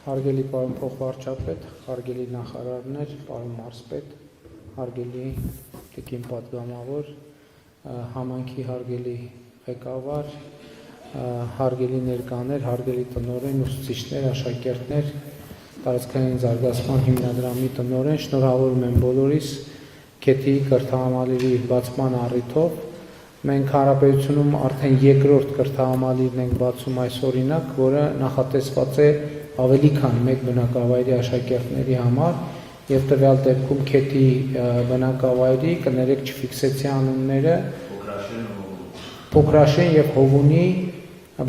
Հարգելի պարոն փոխվարչապետ, հարգելի նախարարներ, պարոն մարզպետ, հարգելի տիկին պատգամավոր, համայնքի հարգելի ղեկավար, հարգելի ներկաներ, հարգելի տնօրեն, ուսուցիչներ, աշակերտներ, տարածքային զարգացման հիմնադրամի տնօրեն, շնորհավորում եմ բոլորիս քեթի կրթահամալիրի բացման առիթով։ Մենք հանրապետությունում արդեն երկրորդ կրթահամալիրն ենք բացում այս օրինակ, որը նախատեսված է ավելի քան մեկ բնակավայրի աշակերտների համար եւ տվյալ դեպքում քեթի բնակավայրի կներեք չֆիքսեցի անունները Փոքրաշեն եւ Հովունի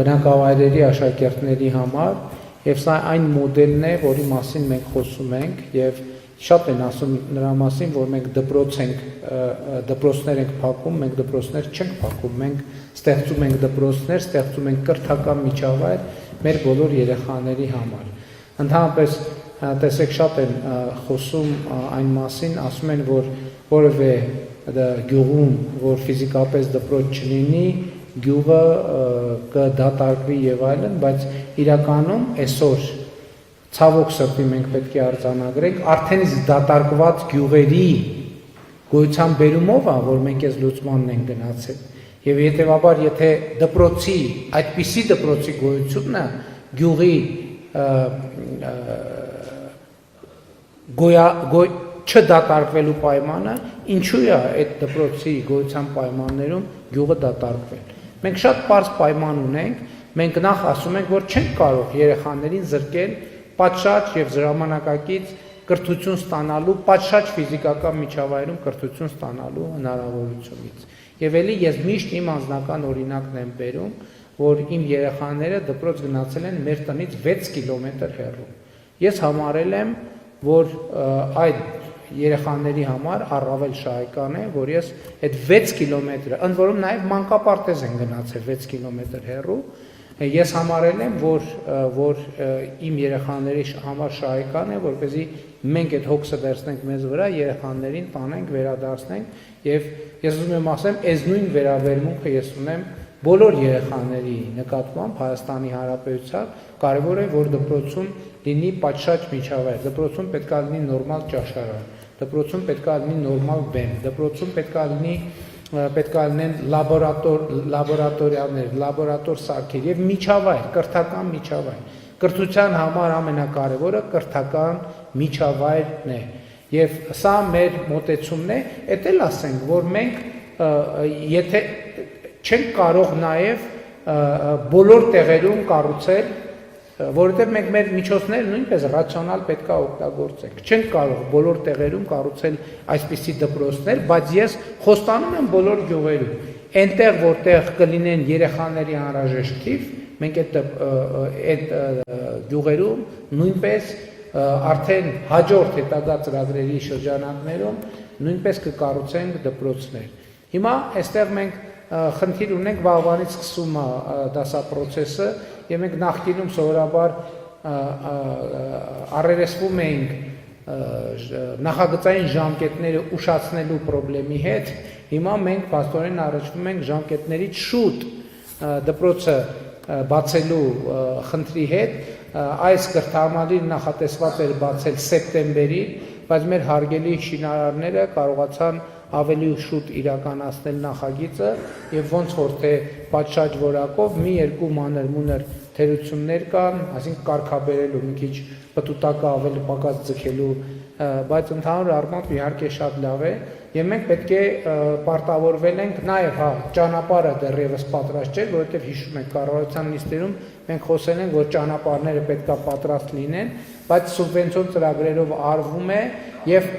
բնակավայրերի աշակերտների համար եւ սա այն մոդելն է, որի մասին մենք խոսում ենք եւ շատ են ասում նրա մասին, որ մենք դպրոցներ ենք փակում, մենք դպրոցներ չենք փակում, մենք ստեղծում ենք դպրոցներ, ստեղծում ենք կրթական միջավայր մեր բոլոր երեխաների համար։ Ընդհանրապես տեսեք շատ են խոսում այն մասին, ասում են, որ որևէ գյուղում, որ ֆիզիկապես դպրոց չլինի, գյուղը կդատարկվի եւ այլն, բայց իրականում այսօր ցավոք սրտի մենք պետք է արձանագրենք արդեն իսկ դատարկված գյուղերի գոյության բերումով է, որ մենք այս լուծմանն ենք գնացել։ Եվ հետեւաբար, եթե դպրոցի, այդպիսի դպրոցի գոյությունը գյուղի չդատարկվելու պայմանը, ինչու է այդ դպրոցի գոյության պայմաններում գյուղը դատարկվել։ Մենք շատ պարզ պայման ունենք, մենք նախ ասում ենք, որ չենք կարող երեխաներին զրկել պատշաճ եւ ժամանակակից կրթություն ստանալու, պատշաճ ֆիզիկական միջավայրում կրթություն ստանալու հնարավորությունից։ Եվ ելի ես միշտ իմ անձնական օրինակն եմ բերում, որ իմ երեխաները դպրոց գնացել են մեր տնից 6 կիլոմետր հեռու։ Ես համարել եմ, որ այդ երեխաների համար առավել շահեկան է, որ ես այդ 6 կիլոմետրը, ընդ որում նաև մանկապարտեզ են գնացել 6 կիլոմետր հեռու, ես համարել եմ, որ իմ երեխաների համար շահեկան է, որպեսզի մենք այդ հոգսը վերցնենք մեզ վրա, երեխաներին տանենք, վերադարձնենք եւ ես ուզում եմ ասեմ, այս նույն վերաբերմունքը ես ունեմ բոլոր երեխաների նկատմամբ Հայաստանի Հանրապետության, կարևոր է, որ դպրոցում լինի պատշաճ միջավայր, դպրոցում պետք է լինի նորմալ ճաշարան, դպրոցում պետք է լինի նորմալ բեմ, դպրոցում պետք է լինեն լաբորատորիաներ, լաբորատոր սարքեր եւ միջավայր, կրթական միջավայր։ Կրթության համար ամենակարևորը կրթական միջավայրն է։ Եվ սա մեր մոտեցումն է, էդ էլ ասենք, որ մենք եթե չենք կարող նաեւ բոլոր տեղերում կառուցել, որովհետև մենք մեր միջոցները նույնպես ռացիոնալ պետք է օգտագործենք։ Չենք կարող բոլոր տեղերում կառուցել այսպիսի դպրոցներ, բայց ես խոստանում եմ բոլոր գյուղերում, այնտեղ որտեղ կլինեն երեխաների անհրաժեշտ թիվ, մենք այդ գյուղերում նույնպես արդեն հաջորդ հետագա ծրագրերի շրջանակներում նույնպես կկառուցենք դպրոցներ։ Հիմա այստեղ մենք խնդիր ունենք վաղվանից սկսում է դասապրոցեսը եւ մենք նախկինում սովորաբար առերեսվում էինք նախագծային ժամկետները ուշացնելու խնդրի հետ, հիմա մենք փաստորեն առաջվում ենք ժամկետներից շուտ դպրոցը բացելու խնդրի հետ, այս կրթահամալիրը նախատեսված էր բացել սեպտեմբերին, բայց մեր հարգելի շինարարները կարողացան ավելի շուտ իրականացնել նախագիծը եւ ոնց որ թե պատշաճ որակով մի երկու մանր-մունր թերություններ կան, այսինքն կարգաբերելու մի քիչ պտուտակը ավելի պակաս ձգելու, բայց ընդհանուր առմամբ իհարկե շատ լավ է եւ մենք պետք է պարտավորվել ենք նաեւ ճանապարհը դեռևս պատրաստ չէ, որովհետեւ հիշում եք կառավարության նիստերում մենք խոսել ենք, որ ճանապարհները պետք է պատրաստ լինեն, բայց սուբվենցիոն ծրագրերով արվում է եւ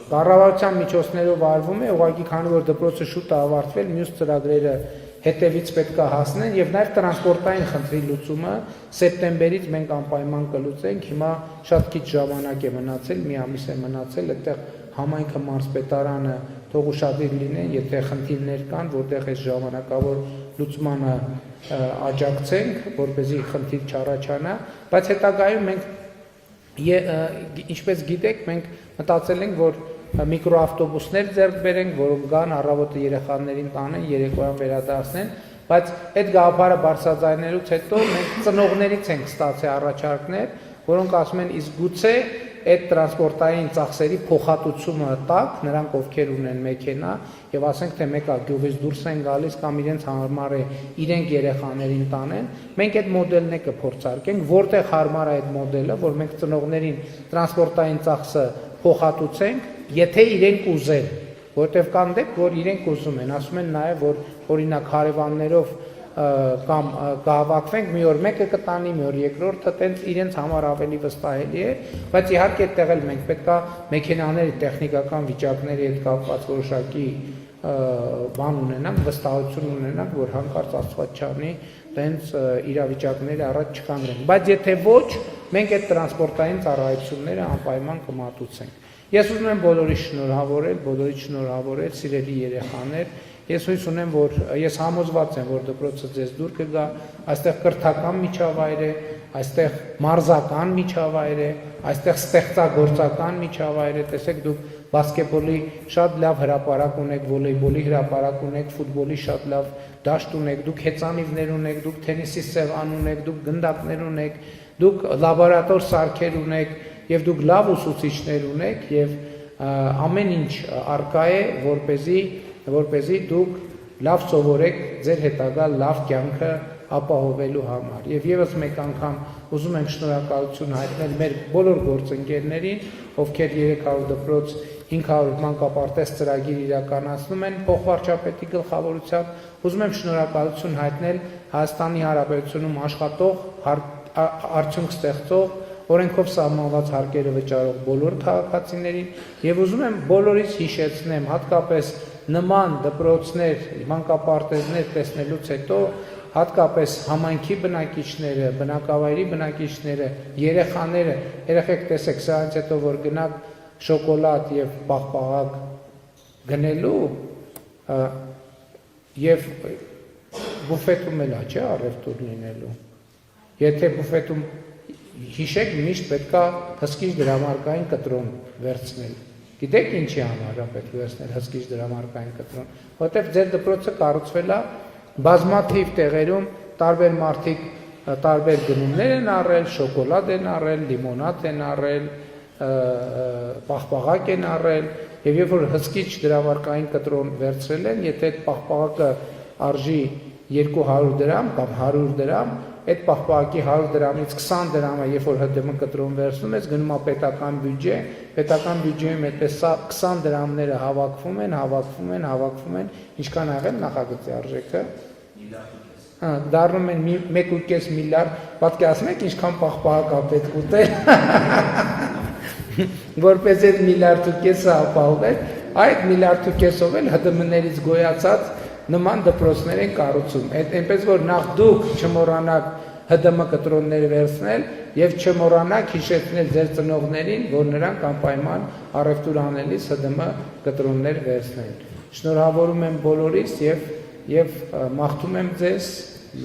կառավարության միջոցներով արվում է, ուղղակի քանի որ դպրոցը շուտ է ավարտվել, մյուս ծրագրերը հետևից պետք է հասնեն եւ նաեւ տրանսպորտային խնդրի լուծումը սեպտեմբերից մենք անպայման կլուծենք։ Հիմա շատ քիչ ժամանակ է մնացել, մի ամիս է մնացել, այդտեղ համայնքը մարզպետարանը թող ուշադիր լինեն, եթե խնդիրներ կան, որտեղ այս ժամանակավոր լուծմանը աջակցենք, որպեսզի խնդիր չառաջանա, բայց հետագայում մենք ինչպես գիտեք, մենք մտածել ենք, որ միկրոավտոբուսներ ձեռք բերենք, որոնք գան առավոտը երեխաներին տանեն, երեկոյան վերադարձնեն, բայց այդ գաղափարը բարձրաձայնելուց հետո մենք ծնողներից ենք ստացել առաջարկներ, որոնք ասում են իսկ գուցե այդ տրանսպորտային ծախսերի փոխհատուցումը տակ նրանք ովքեր ունեն մեքենա եւ ասենք թե մեկը գյուղից դուրս են գալիս կամ իրենց հարմար է իրենք երեխաներին տանեն, մենք այդ մոդելն է կփորձարկենք, որտեղ հարմար է այդ մոդելը, որ մենք ծնողներին տրանսպորտային ծախսը փոխհատուցենք, եթե իրենք ուզեն, որտեղ կան դեպք, որ իրենք ուզում են, ասում են նաեւ, որ օրինակ հարևաններով կամ կհավաքվենք մի օր մեկը կտանի, մի օր երկրորդը, տենց իրենց համար ավելի վստահելի է, բայց իհարկե այդտեղ էլ մենք պետքա մեքենաների տեխնիկական վիճակների հետ կապված որոշակի բան ունենանք, վստահություն ունենանք, որ հանկարծ Աստված չանի, տենց իրավիճակները առաջ չկանգնեն, բայց եթե ոչ, մենք այդ տրանսպորտային ծառայությունները անպայման կմատուցենք։ Ես ուզում եմ բոլորի շնորհավորել, սիրելի երեխաներ, ես հույս ունեմ, որ ես համոզված եմ, որ դպրոցը ձեզ դուր կգա, այստեղ կրթական միջավայր է, այստեղ մարզական միջավայր է, այստեղ ստեղծագործական միջավայր է, տեսեք դուք բասկետբոլի շատ լավ հրապարակ ունեք, վոլեյբոլի հրապարակ ունեք, ֆուտբոլի շատ լավ դաշտ ունեք, դուք հեծանիվներ ունեք, դուք թենիսի սեղան ունեք, դուք գնդակներ ունեք, դուք լաբորատոր սարքեր ունեք եւ դուք լավ ուսուցիչներ ունեք եւ ամեն ինչ արկա է, որպեսզի դուք լավ սովորեք ձեր հետագա լավ կյանքը ապահովելու համար։ Եվ եւս մեկ անգամ ուզում եմ շնորհակալություն հայտնել մեր բոլոր գործընկերներին, ովքեր 300 դպրոց 500 մանկապարտեզ ծրագիր իրականացնում են փոխվարչապետի գլխավորությամբ, ուզում եմ շնորհակալություն հայտնել Հայաստանի Հանրապետությունում աշխատող, արդյունք ստեղծող, օրենքով սահմանված հարկերը վճարող բոլոր քաղաքացիներին եւ ուզում եմ բոլորից հիշեցնեմ, հատկապես նման դպրոցներ, մանկապարտեզներ տեսնելուց հետո հատկապես համայնքի բնակիչները, բնակավայրի բնակիչները, երեխաները, երեխեք տեսեք, սրանից հետո որ գնաք շոկոլադ եւ պաղպաղակ գնելու եւ բուֆետում էլ չէ առևտուր լինելու։ Եթե բուֆետում հիշեք միշտ պետքա հսկիչ դրամարկային կտրոն վերցնել։ Գիտեք ինչի համար է պետք վերցնել հսկիչ դրամարկային կտրոն, որովհետև ձեր դպրոցը կառուցվել է բազմաթիվ տեղերում, տարբեր մարդիկ տարբեր գնումներ են առել, շոկոլադ են առել, լիմոնադ են առել, պաղպաղակ են առել, եւ երբ որ հսկիչ դրամարկային կտրոն վերցրել են, եթե այդ պաղպաղակը արժի 200 դրամ կամ 100 դրամ, այդ պաղպաղակի 100 դրամից 20 դրամը, երբ որ ՀԴՄ կտրոն վերցնում ես, գնում է պետական բյուջեում այդպես 20 դրամները հավաքվում են, ինչքան աղել նախագծի արժեքը։ Դառնում են 1.5 միլիարդ, պատկերացնում եք ինչքան պաղպաղակ է պետք ուտել, որպես այդ 1.5 միլիարդը ապահովել, այդ 1.5 միլիարդով էլ ՀԴՄ-ներից գոյացած նման դպրոցներ են կառուցում, այնպես որ նախ դուք չմոռանաք ՀԴՄ կտրոններ վերցնել եւ չմոռանաք հիշեցնել ձեր ծնողներին, որ նրանք անպայման առևտուր անելիս ՀԴՄ կտրոններ վերցնեն։ Շնորհավորում եմ բոլորիս եւ մաղթում եմ ձեզ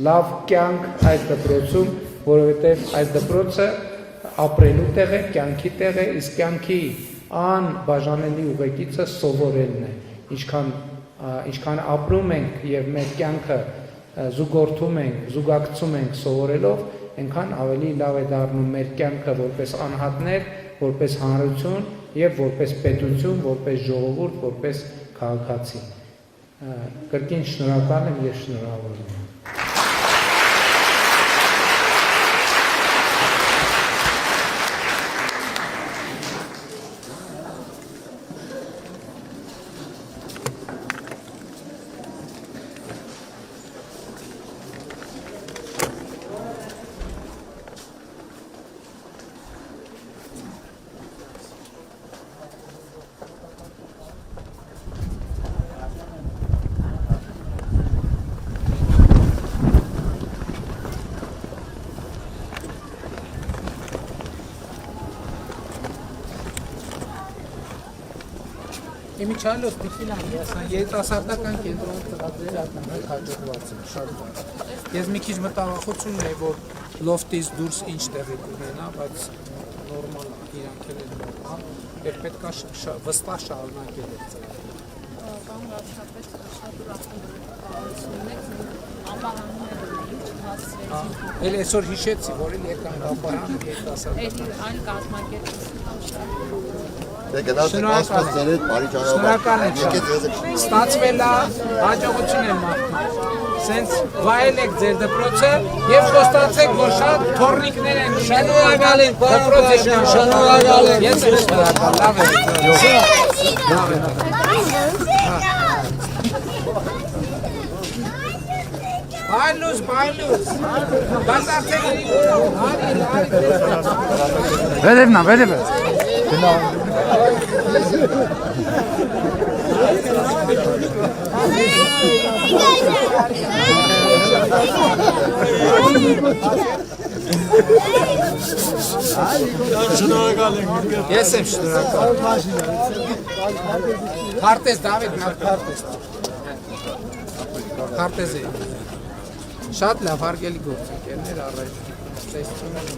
լավ կյանք այս դպրոցում, որովհետեւ այս դպրոցը ապրելու տեղ է, կյանքի տեղ է, իսկ կյանքի անբաժանելի ուղեկիցը սովորելն է, ինչքան ապրում ենք եւ մեր կյանքը զուգորդում ենք, զուգակցում ենք սովորելով, այնքան ավելի լավ է դառնում մեր կյանքը որպես անհատներ, որպես հանրություն եւ որպես պետություն, որպես ժողովուրդ, որպես քաղաքացի։ Կրկին շնորհակալ եմ եւ շնորհավորում եմ։ Իմիջալով պիտի լավ, երիտասարդական կենտրոնի ծրագրերը ակնհայտ հաջողված են, շատ բան։ Ես մի քիչ մտավախություն ունեի, որ լոֆտից դուրս ինչ տեղի կունենա, բայց նորմալ է, իրանք էլ են նորմալ, եւ պետք է վստահ շարունակել այդ ծրագիրը։ Պարոն վարչապետ, շատ ուրախ եմ ամբարաններ ունեինք, չհասցրեցինք։ Էլ այսօր հիշեցի, որ էլ եկան ամբարան երիտասարդ։ Այլ կազմակերպություն։ Շնորհակալ եմ շատ։ Ստացվել է, հաջողություն եմ մաղթում։ Սենց վայել եք ձեր դպրոցը եւ խոստացեք, որ շատ թորնիկներ են Շնորհակալ եմ, պարոն Պաշյան, շնորհակալ եմ։ Ես եմ շնորհակալ, լավ է։ Բայլուս, բայց արդեն Վերևնա, վերևը։ Շնորհակալ եմ։ Ես եմ շնորհակալ։ Քարտեզ Դավիթ, քարտեզ է։ Շատ լավ հարգելի գործընկերներ առաջ։ Տեսնում եմ։